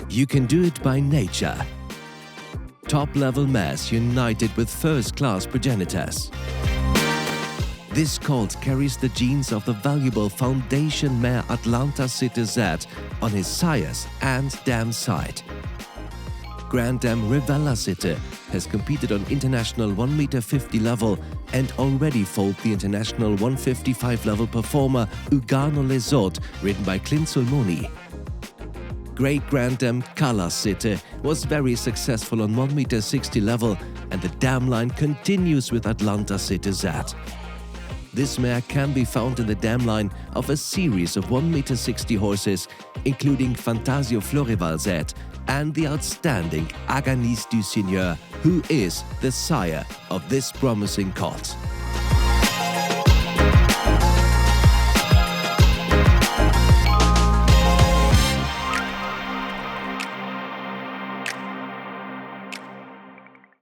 You can do it by nature. Top-level mares united with first-class progenitors. This colt carries the genes of the valuable foundation mare Atlanta City Z on his sire's and dam side. Grand Dam Rivella City has competed on international 1.50 m level and already foaled the international 155 level performer Ugano Lesot, ridden by Clint Sulmoni. Great Grand Dam Color City was very successful on 1.60 m level, and the dam line continues with Atlanta City Z. This mare can be found in the dam line of a series of 1.60 m horses, including Fantasio Florival Z and the outstanding Aganix du Seigneur, who is the sire of this promising colt.